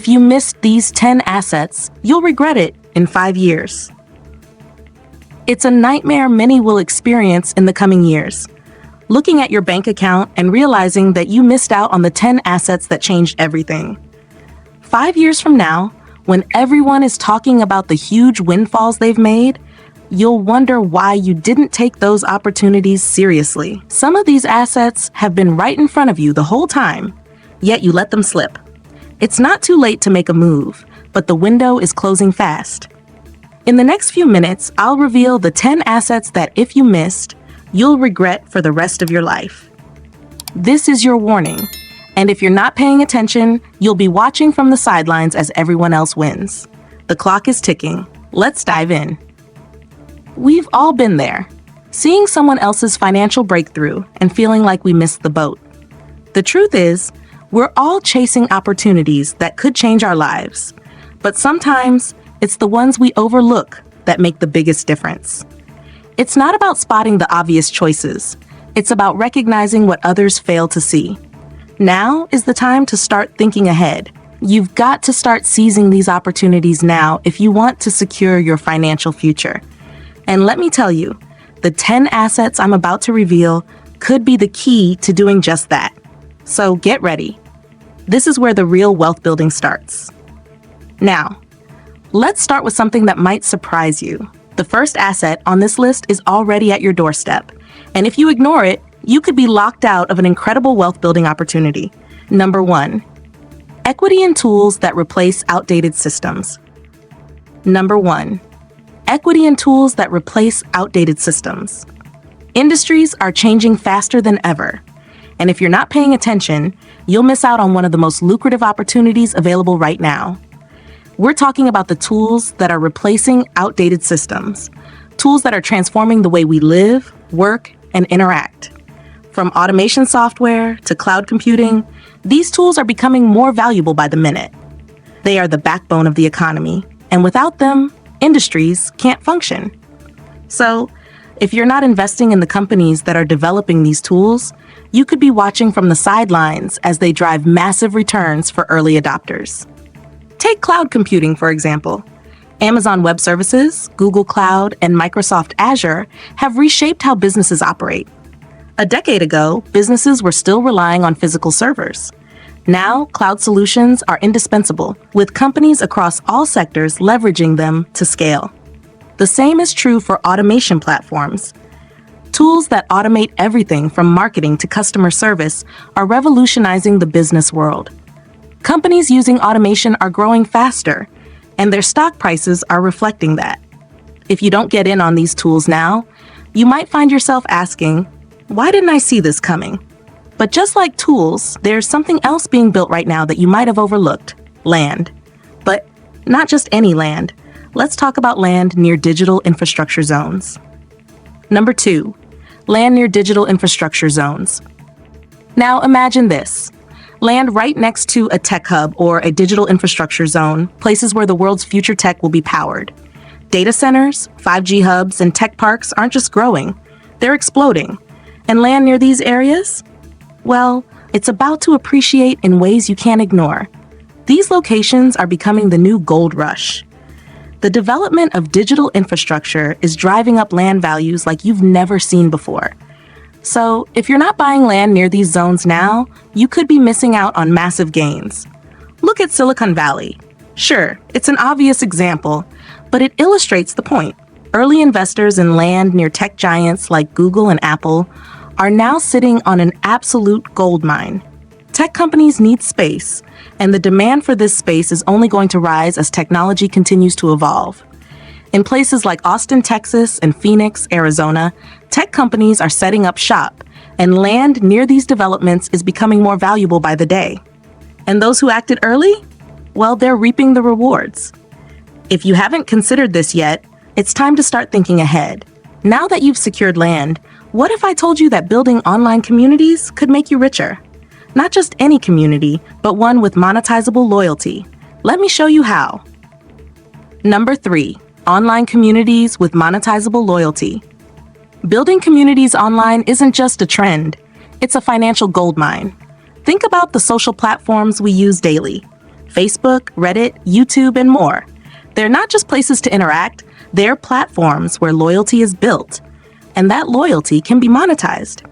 If you missed these 10 assets, you'll regret it in 5 years. It's a nightmare many will experience in the coming years. Looking at your bank account and realizing that you missed out on the 10 assets that changed everything. 5 years from now, when everyone is talking about the huge windfalls they've made, you'll wonder why you didn't take those opportunities seriously. Some of these assets have been right in front of you the whole time, yet you let them slip. It's not too late to make a move, but the window is closing fast. In the next few minutes, I'll reveal the 10 assets that if you missed, you'll regret for the rest of your life. This is your warning, and if you're not paying attention, you'll be watching from the sidelines as everyone else wins. The clock is ticking. Let's dive in. We've all been there, seeing someone else's financial breakthrough and feeling like we missed the boat. The truth is, we're all chasing opportunities that could change our lives, but sometimes it's the ones we overlook that make the biggest difference. It's not about spotting the obvious choices. It's about recognizing what others fail to see. Now is the time to start thinking ahead. You've got to start seizing these opportunities now if you want to secure your financial future. And let me tell you, the 10 assets I'm about to reveal could be the key to doing just that. So get ready. This is where the real wealth building starts. Now, let's start with something that might surprise you. The first asset on this list is already at your doorstep, and if you ignore it, you could be locked out of an incredible wealth building opportunity. Number 1, equity in tools that replace outdated systems. Number 1, equity in tools that replace outdated systems. Industries are changing faster than ever, and if you're not paying attention, you'll miss out on one of the most lucrative opportunities available right now. We're talking about the tools that are replacing outdated systems, tools that are transforming the way we live, work, and interact. From automation software to cloud computing, these tools are becoming more valuable by the minute. They are the backbone of the economy, and without them, industries can't function. So, if you're not investing in the companies that are developing these tools, you could be watching from the sidelines as they drive massive returns for early adopters. Take cloud computing, for example. Amazon Web Services, Google Cloud, and Microsoft Azure have reshaped how businesses operate. A decade ago, businesses were still relying on physical servers. Now, cloud solutions are indispensable, with companies across all sectors leveraging them to scale. The same is true for automation platforms. Tools that automate everything from marketing to customer service are revolutionizing the business world. Companies using automation are growing faster, and their stock prices are reflecting that. If you don't get in on these tools now, you might find yourself asking, why didn't I see this coming? But just like tools, there's something else being built right now that you might have overlooked: land. But not just any land. Let's talk about land near digital infrastructure zones. Number 2, land near digital infrastructure zones. Now imagine this. Land right next to a tech hub or a digital infrastructure zone, places where the world's future tech will be powered. Data centers, 5G hubs, and tech parks aren't just growing, they're exploding. And land near these areas? Well, it's about to appreciate in ways you can't ignore. These locations are becoming the new gold rush. The development of digital infrastructure is driving up land values like you've never seen before. So, if you're not buying land near these zones now, you could be missing out on massive gains. Look at Silicon Valley. Sure, it's an obvious example, but it illustrates the point. Early investors in land near tech giants like Google and Apple are now sitting on an absolute gold mine. Tech companies need space, and the demand for this space is only going to rise as technology continues to evolve. In places like Austin, Texas, and Phoenix, Arizona, tech companies are setting up shop, and land near these developments is becoming more valuable by the day. And those who acted early? Well, they're reaping the rewards. If you haven't considered this yet, it's time to start thinking ahead. Now that you've secured land, what if I told you that building online communities could make you richer? Not just any community, but one with monetizable loyalty. Let me show you how. Number 3. Online communities with monetizable loyalty. Building communities online isn't just a trend, it's a financial goldmine. Think about the social platforms we use daily: Facebook, Reddit, YouTube, and more. They're not just places to interact, they're platforms where loyalty is built, and that loyalty can be monetized.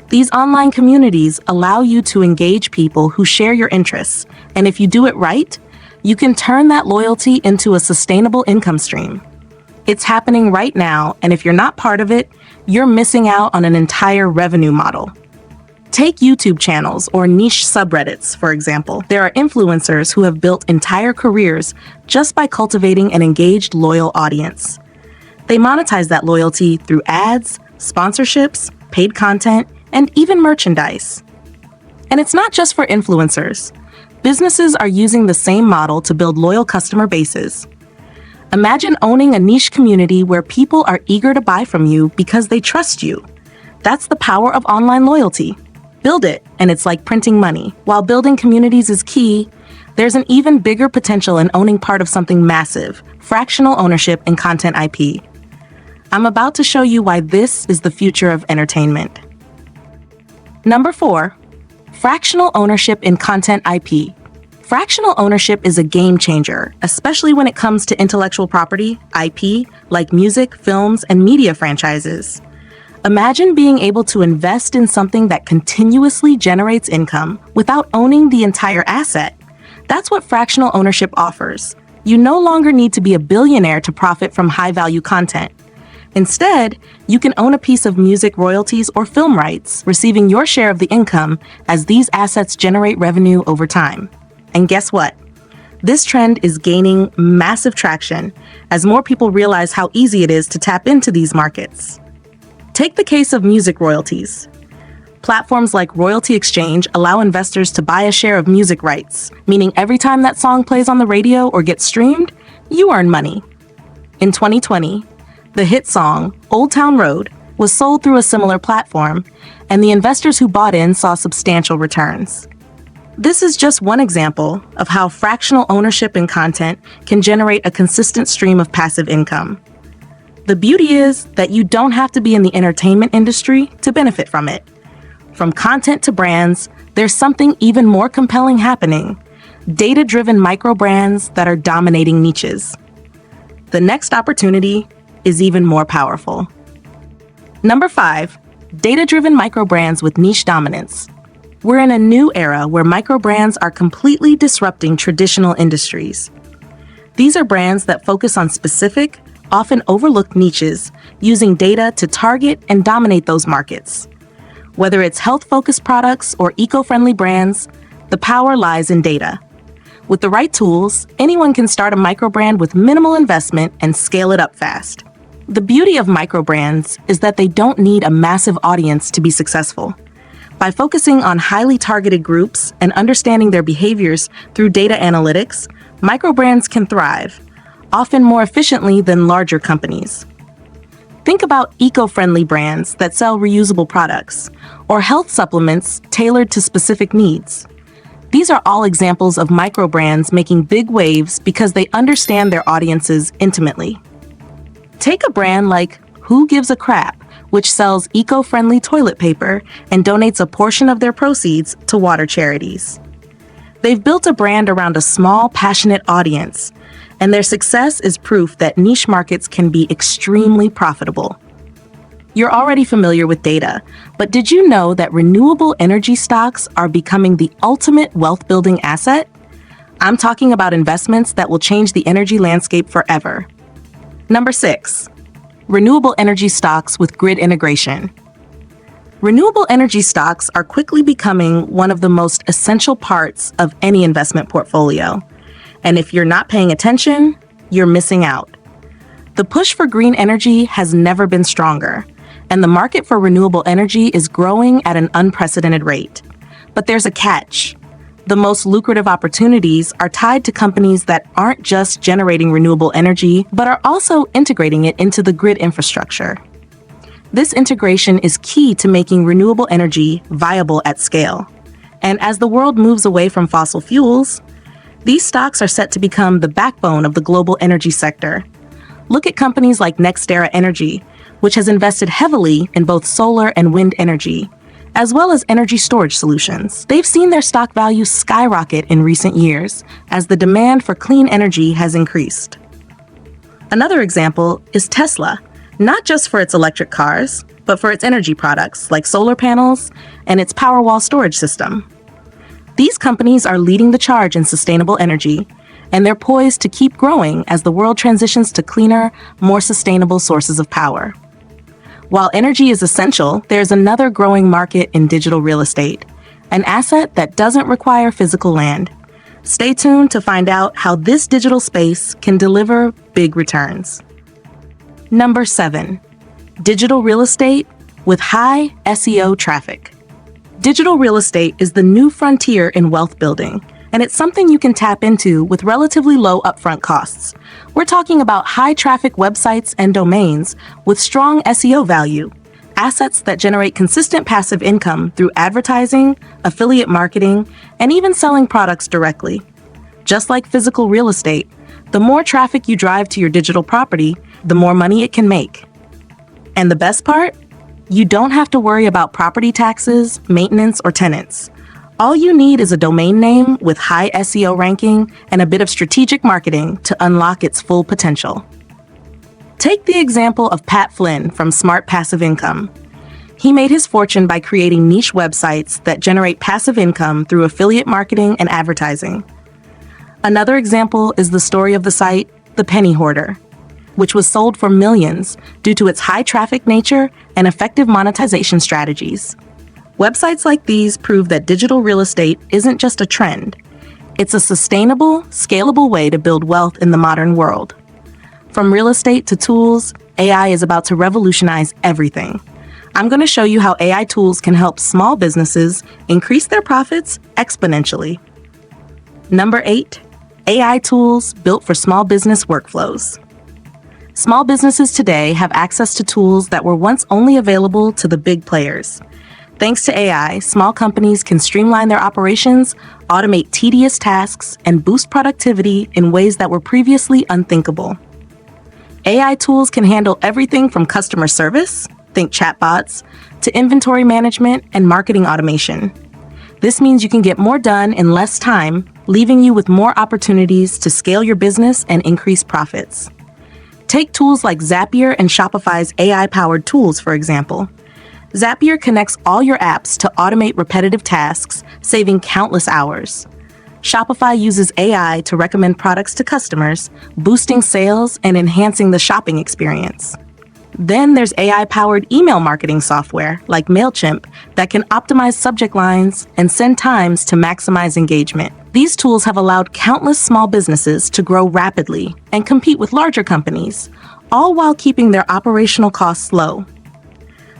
These online communities allow you to engage people who share your interests, and if you do it right, you can turn that loyalty into a sustainable income stream. It's happening right now, and if you're not part of it, you're missing out on an entire revenue model. Take YouTube channels or niche subreddits, for example. There are influencers who have built entire careers just by cultivating an engaged, loyal audience. They monetize that loyalty through ads, sponsorships, paid content, and even merchandise. And it's not just for influencers. Businesses are using the same model to build loyal customer bases. Imagine owning a niche community where people are eager to buy from you because they trust you. That's the power of online loyalty. Build it, and it's like printing money. While building communities is key, there's an even bigger potential in owning part of something massive, fractional ownership in content IP. I'm about to show you why this is the future of entertainment. Number 4, fractional ownership in content IP. Fractional ownership is a game changer, especially when it comes to intellectual property, IP, like music, films, and media franchises. Imagine being able to invest in something that continuously generates income without owning the entire asset. That's what fractional ownership offers. You no longer need to be a billionaire to profit from high-value content. Instead, you can own a piece of music royalties or film rights, receiving your share of the income as these assets generate revenue over time. And guess what? This trend is gaining massive traction as more people realize how easy it is to tap into these markets. Take the case of music royalties. Platforms like Royalty Exchange allow investors to buy a share of music rights, meaning every time that song plays on the radio or gets streamed, you earn money. In 2020, the hit song, Old Town Road, was sold through a similar platform, and the investors who bought in saw substantial returns. This is just one example of how fractional ownership in content can generate a consistent stream of passive income. The beauty is that you don't have to be in the entertainment industry to benefit from it. From content to brands, there's something even more compelling happening: data-driven micro brands that are dominating niches. The next opportunity is even more powerful. Number 5, data-driven micro brands with niche dominance. We're in a new era where micro brands are completely disrupting traditional industries. These are brands that focus on specific, often overlooked niches, using data to target and dominate those markets. Whether it's health-focused products or eco-friendly brands, the power lies in data. With the right tools, anyone can start a micro brand with minimal investment and scale it up fast. The beauty of micro brands is that they don't need a massive audience to be successful. By focusing on highly targeted groups and understanding their behaviors through data analytics, micro brands can thrive, often more efficiently than larger companies. Think about eco-friendly brands that sell reusable products, or health supplements tailored to specific needs. These are all examples of micro brands making big waves because they understand their audiences intimately. Take a brand like Who Gives a Crap, which sells eco-friendly toilet paper and donates a portion of their proceeds to water charities. They've built a brand around a small, passionate audience, and their success is proof that niche markets can be extremely profitable. You're already familiar with data, but did you know that renewable energy stocks are becoming the ultimate wealth-building asset? I'm talking about investments that will change the energy landscape forever. Number 6. Renewable energy stocks with grid integration. Renewable energy stocks are quickly becoming one of the most essential parts of any investment portfolio. And if you're not paying attention, you're missing out. The push for green energy has never been stronger, and the market for renewable energy is growing at an unprecedented rate. But there's a catch. The most lucrative opportunities are tied to companies that aren't just generating renewable energy, but are also integrating it into the grid infrastructure. This integration is key to making renewable energy viable at scale. And as the world moves away from fossil fuels, these stocks are set to become the backbone of the global energy sector. Look at companies like NextEra Energy, which has invested heavily in both solar and wind energy, as well as energy storage solutions. They've seen their stock value skyrocket in recent years as the demand for clean energy has increased. Another example is Tesla, not just for its electric cars, but for its energy products like solar panels and its Powerwall storage system. These companies are leading the charge in sustainable energy, and they're poised to keep growing as the world transitions to cleaner, more sustainable sources of power. While energy is essential, there's another growing market in digital real estate, an asset that doesn't require physical land. Stay tuned to find out how this digital space can deliver big returns. Number 7. Digital real estate with high SEO traffic. Digital real estate is the new frontier in wealth building, and it's something you can tap into with relatively low upfront costs. We're talking about high-traffic websites and domains with strong SEO value, assets that generate consistent passive income through advertising, affiliate marketing, and even selling products directly. Just like physical real estate, the more traffic you drive to your digital property, the more money it can make. And the best part? You don't have to worry about property taxes, maintenance, or tenants. All you need is a domain name with high SEO ranking and a bit of strategic marketing to unlock its full potential. Take the example of Pat Flynn from Smart Passive Income. He made his fortune by creating niche websites that generate passive income through affiliate marketing and advertising. Another example is the story of the site, The Penny Hoarder, which was sold for millions due to its high traffic nature and effective monetization strategies. Websites like these prove that digital real estate isn't just a trend. It's a sustainable, scalable way to build wealth in the modern world. From real estate to tools, AI is about to revolutionize everything. I'm going to show you how AI tools can help small businesses increase their profits exponentially. Number 8, AI tools built for small business workflows. Small businesses today have access to tools that were once only available to the big players. Thanks to AI, small companies can streamline their operations, automate tedious tasks, and boost productivity in ways that were previously unthinkable. AI tools can handle everything from customer service, think chatbots, to inventory management and marketing automation. This means you can get more done in less time, leaving you with more opportunities to scale your business and increase profits. Take tools like Zapier and Shopify's AI-powered tools, for example. Zapier connects all your apps to automate repetitive tasks, saving countless hours. Shopify uses AI to recommend products to customers, boosting sales and enhancing the shopping experience. Then there's AI-powered email marketing software like MailChimp that can optimize subject lines and send times to maximize engagement. These tools have allowed countless small businesses to grow rapidly and compete with larger companies, all while keeping their operational costs low.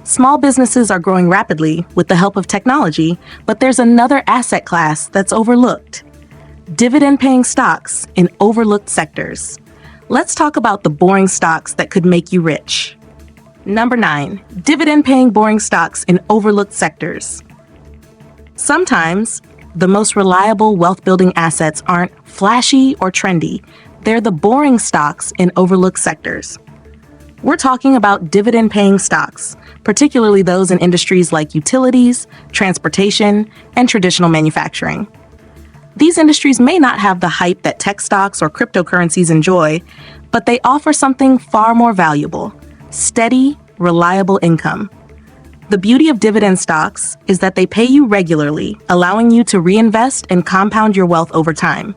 Small businesses are growing rapidly with the help of technology, but there's another asset class that's overlooked: dividend-paying stocks in overlooked sectors. Let's talk about the boring stocks that could make you rich. Number 9, dividend-paying boring stocks in overlooked sectors. Sometimes, the most reliable wealth-building assets aren't flashy or trendy. They're the boring stocks in overlooked sectors. We're talking about dividend-paying stocks, particularly those in industries like utilities, transportation, and traditional manufacturing. These industries may not have the hype that tech stocks or cryptocurrencies enjoy, but they offer something far more valuable: steady, reliable income. The beauty of dividend stocks is that they pay you regularly, allowing you to reinvest and compound your wealth over time.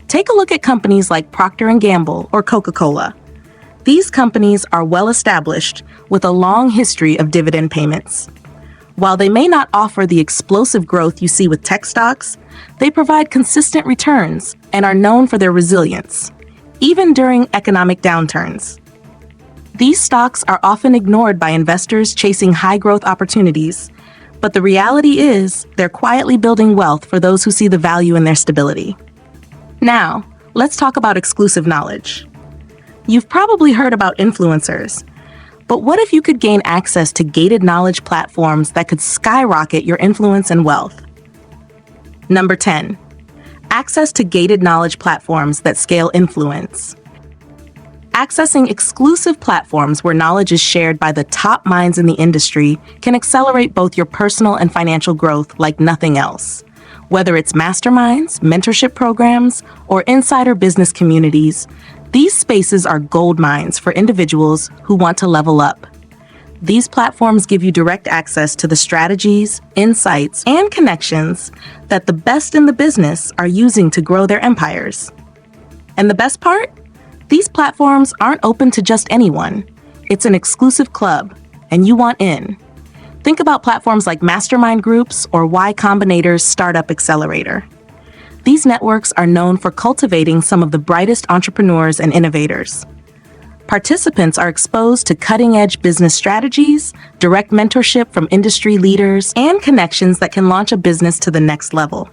Take a look at companies like Procter & Gamble or Coca-Cola. These companies are well established with a long history of dividend payments. While they may not offer the explosive growth you see with tech stocks, they provide consistent returns and are known for their resilience, even during economic downturns. These stocks are often ignored by investors chasing high-growth opportunities, but the reality is they're quietly building wealth for those who see the value in their stability. Now, let's talk about exclusive knowledge. You've probably heard about influencers, but what if you could gain access to gated knowledge platforms that could skyrocket your influence and wealth? Number 10, access to gated knowledge platforms that scale influence. Accessing exclusive platforms where knowledge is shared by the top minds in the industry can accelerate both your personal and financial growth like nothing else. Whether it's masterminds, mentorship programs, or insider business communities, these spaces are gold mines for individuals who want to level up. These platforms give you direct access to the strategies, insights, and connections that the best in the business are using to grow their empires. And the best part? These platforms aren't open to just anyone. It's an exclusive club, and you want in. Think about platforms like Mastermind Groups or Y Combinator's Startup Accelerator. These networks are known for cultivating some of the brightest entrepreneurs and innovators. Participants are exposed to cutting-edge business strategies, direct mentorship from industry leaders, and connections that can launch a business to the next level.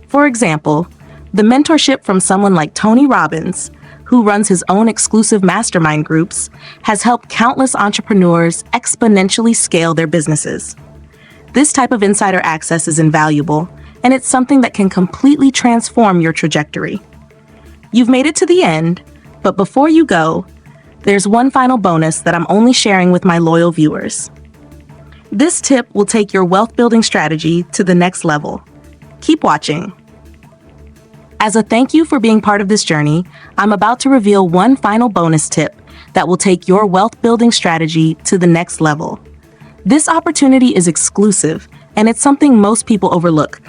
For example, the mentorship from someone like Tony Robbins, who runs his own exclusive mastermind groups, has helped countless entrepreneurs exponentially scale their businesses. This type of insider access is invaluable, and it's something that can completely transform your trajectory. You've made it to the end, but before you go, there's one final bonus that I'm only sharing with my loyal viewers. This tip will take your wealth building strategy to the next level. Keep watching. As a thank you for being part of this journey, I'm about to reveal one final bonus tip that will take your wealth building strategy to the next level. This opportunity is exclusive, and it's something most people overlook.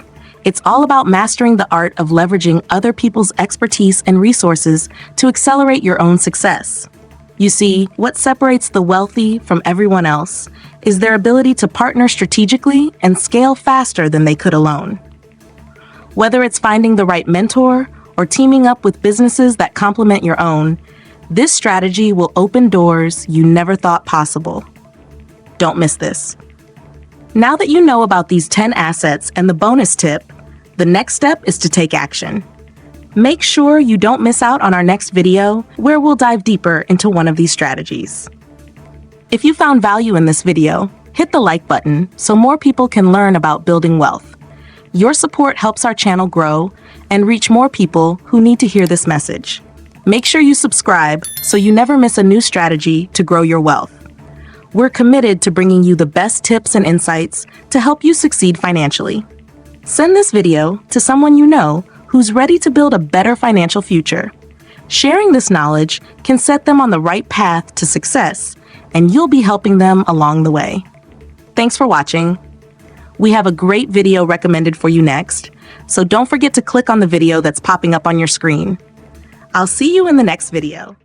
It's all about mastering the art of leveraging other people's expertise and resources to accelerate your own success. You see, what separates the wealthy from everyone else is their ability to partner strategically and scale faster than they could alone. Whether it's finding the right mentor or teaming up with businesses that complement your own, this strategy will open doors you never thought possible. Don't miss this. Now that you know about these 10 assets and the bonus tip, the next step is to take action. Make sure you don't miss out on our next video where we'll dive deeper into one of these strategies. If you found value in this video, hit the like button so more people can learn about building wealth. Your support helps our channel grow and reach more people who need to hear this message. Make sure you subscribe so you never miss a new strategy to grow your wealth. We're committed to bringing you the best tips and insights to help you succeed financially. Send this video to someone you know who's ready to build a better financial future. Sharing this knowledge can set them on the right path to success, and you'll be helping them along the way. Thanks for watching. We have a great video recommended for you next, so don't forget to click on the video that's popping up on your screen. I'll see you in the next video.